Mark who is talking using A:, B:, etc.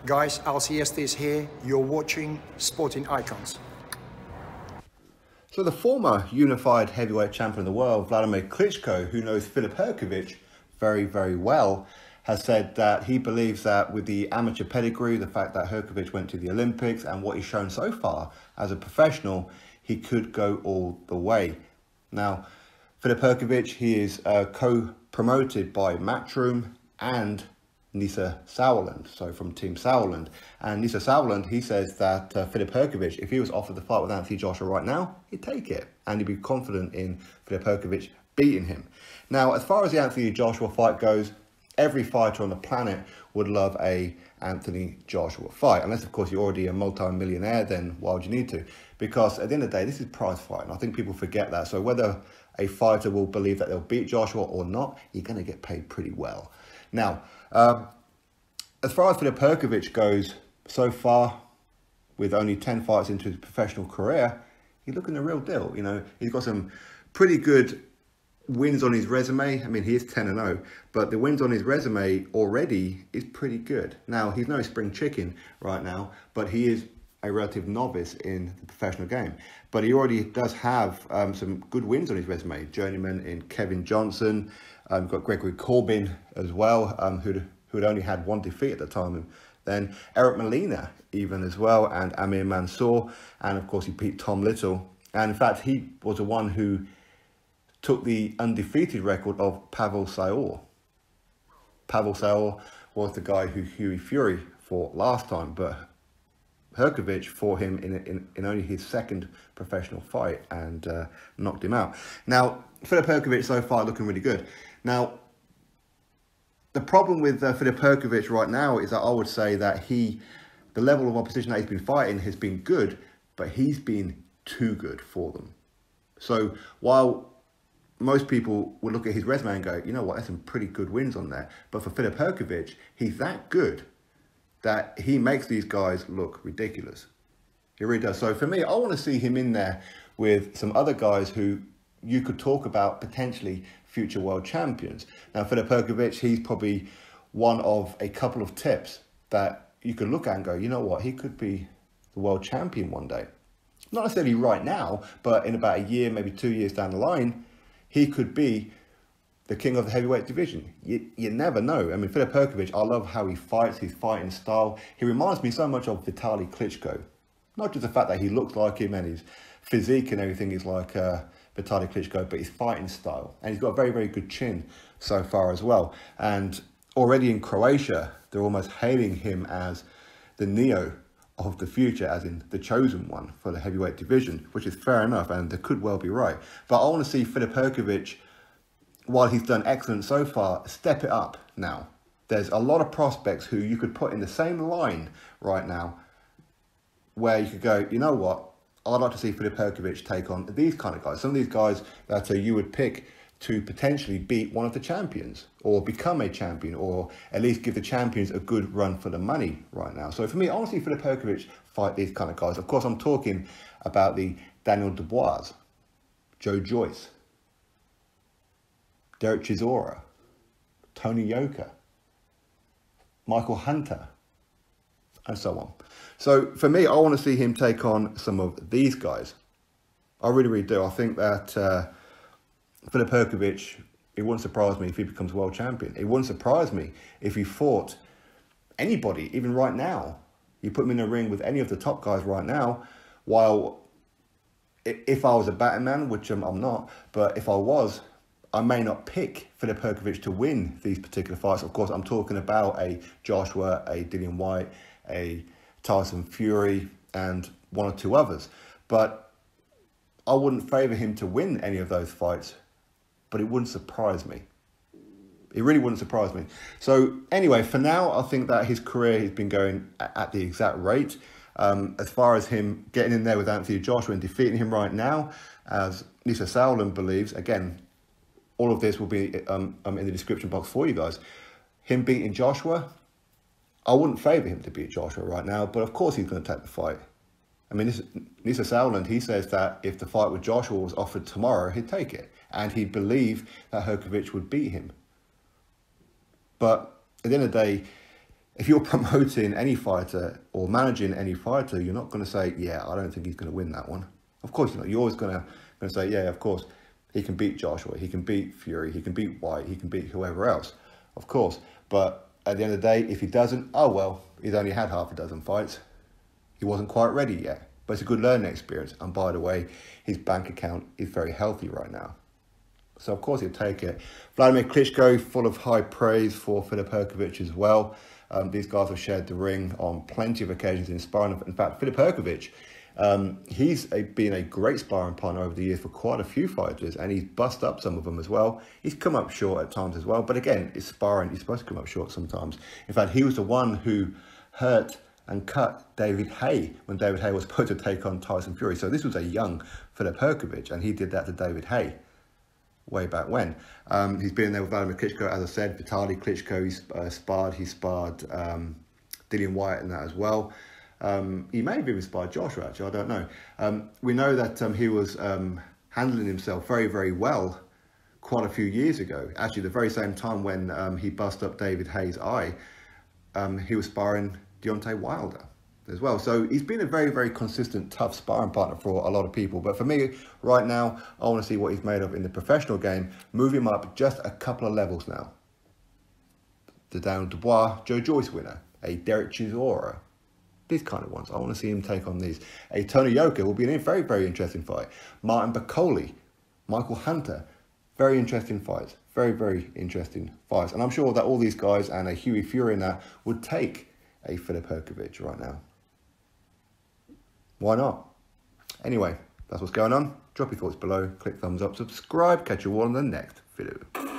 A: Guys, Alcieste is here. You're watching Sporting Icons.
B: So the former unified heavyweight champion of the world, Wladimir Klitschko, who knows Filip Hrgovic very, very well, has said that he believes that with the amateur pedigree, the fact that Hrigovic went to the Olympics and what he's shown so far as a professional, he could go all the way. Now, Filip Hrgovic, he is co-promoted by Matchroom and Nisse Sauerland, so from Team Sauerland. And Nisse Sauerland, he says that Filip Hrgovic, if he was offered the fight with Anthony Joshua right now, he'd take it. And he'd be confident in Filip Hrgovic beating him. Now, as far as the Anthony Joshua fight goes, every fighter on the planet would love a Anthony Joshua fight. Unless, of course, you're already a multi-millionaire, then why would you need to? Because at the end of the day, this is prize fighting. I think people forget that. So whether a fighter will believe that they'll beat Joshua or not, you're going to get paid pretty well. Now, as far as Filip Hrgovic goes, so far, with only 10 fights into his professional career, he's looking the real deal. You know, he's got some pretty good wins on his resume. I mean, he is 10-0, but the wins on his resume already is pretty good. Now, he's no spring chicken right now, but he is a relative novice in the professional game. But he already does have some good wins on his resume. Journeyman in Kevin Johnson, got Gregory Corbin as well, who'd only had one defeat at the time. And then Eric Molina even as well, and Amir Mansour, and of course he beat Tom Little. And in fact, he was the one who took the undefeated record of Pavel Saor. Pavel Saor was the guy who Hughie Fury fought last time, but Hrgovic fought him in only his second professional fight and knocked him out. Now, Filip Hrgovic so far looking really good. Now, the problem with Filip Hrgovic right now is that I would say that the level of opposition that he's been fighting has been good, but he's been too good for them. So while most people would look at his resume and go, you know what, there's some pretty good wins on there. But for Filip Hrgovic, he's that good that he makes these guys look ridiculous. He really does. So for me, I want to see him in there with some other guys who you could talk about potentially future world champions. Now, Filip Hrgovic, he's probably one of a couple of tips that you could look at and go, you know what, he could be the world champion one day. Not necessarily right now, but in about a year, maybe 2 years down the line, he could be the king of the heavyweight division. You never know. I mean, Filip Hrgovic, I love how he fights, his fighting style. He reminds me so much of Vitaly Klitschko. Not just the fact that he looks like him and his physique and everything is like Vitaly Klitschko, but his fighting style. And he's got a very, very good chin so far as well. And already in Croatia, they're almost hailing him as the Neo of the future, as in the chosen one for the heavyweight division, which is fair enough, and they could well be right. But I want to see Filip Hrgovic, while he's done excellent so far, step it up now. There's a lot of prospects who you could put in the same line right now where you could go, you know what, I'd like to see Filip Hrgovic take on these kind of guys. Some of these guys that you would pick to potentially beat one of the champions or become a champion or at least give the champions a good run for the money right now. So for me, I want to see Filip Hrgovic fight these kind of guys. Of course, I'm talking about the Daniel Dubois, Joe Joyce, Derek Chisora, Tony Yoka, Michael Hunter, and so on. So for me, I want to see him take on some of these guys. I really, really do. I think that Filip Hrgovic, it wouldn't surprise me if he becomes world champion. It wouldn't surprise me if he fought anybody, even right now. You put him in a ring with any of the top guys right now, while if I was a betting man, which I'm not, but if I was, I may not pick Filip Hrgovic to win these particular fights. Of course, I'm talking about a Joshua, a Dillian Whyte, a Tyson Fury, and one or two others. But I wouldn't favour him to win any of those fights, but it wouldn't surprise me. It really wouldn't surprise me. So anyway, for now, I think that his career has been going at the exact rate. As far as him getting in there with Anthony Joshua and defeating him right now, as Nisse Sauerland believes, again, all of this will be in the description box for you guys. Him beating Joshua, I wouldn't favour him to beat Joshua right now, but of course he's going to take the fight. I mean, Nisse Sauerland, he says that if the fight with Joshua was offered tomorrow, he'd take it. And he'd believe that Hrgovic would beat him. But at the end of the day, if you're promoting any fighter or managing any fighter, you're not going to say, yeah, I don't think he's going to win that one. Of course you're not. You're always going to say, yeah, of course, he can beat Joshua, he can beat Fury, he can beat White, he can beat whoever else, of course. But at the end of the day, if he doesn't, oh well, he's only had half a dozen fights. He wasn't quite ready yet. But it's a good learning experience. And by the way, his bank account is very healthy right now. So of course he'll take it. Wladimir Klitschko, full of high praise for Filip Hrgovic as well. These guys have shared the ring on plenty of occasions in sparring. In fact, Filip Hrgovic, he's been a great sparring partner over the years for quite a few fighters, and he's bust up some of them as well. He's come up short at times as well, but again, it's sparring. He's supposed to come up short sometimes. In fact, he was the one who hurt and cut David Haye when David Haye was supposed to take on Tyson Fury. So this was a young Filip Hrgovic, and he did that to David Haye way back when. He's been there with Wladimir Klitschko, as I said, Vitaly Klitschko, he sparred Dillian Whyte and that as well. He may have even sparred Joshua, actually, I don't know. We know that he was handling himself very, very well quite a few years ago. Actually, the very same time when he bust up David Haye's eye, he was sparring Deontay Wilder as well. So he's been a very, very consistent, tough sparring partner for a lot of people. But for me, right now, I want to see what he's made of in the professional game. Move him up just a couple of levels now. The Daniel Dubois, Joe Joyce winner, a Derek Chisora, these kind of ones. I want to see him take on these. A Tony Yoka will be a very, very interesting fight. Martin Bakole, Michael Hunter, very interesting fights. Very, very interesting fights. And I'm sure that all these guys and a Hughie Fury in that would take a Filip Hrgovic right now. Why not? Anyway, that's what's going on. Drop your thoughts below, click thumbs up, subscribe, catch you all in the next video.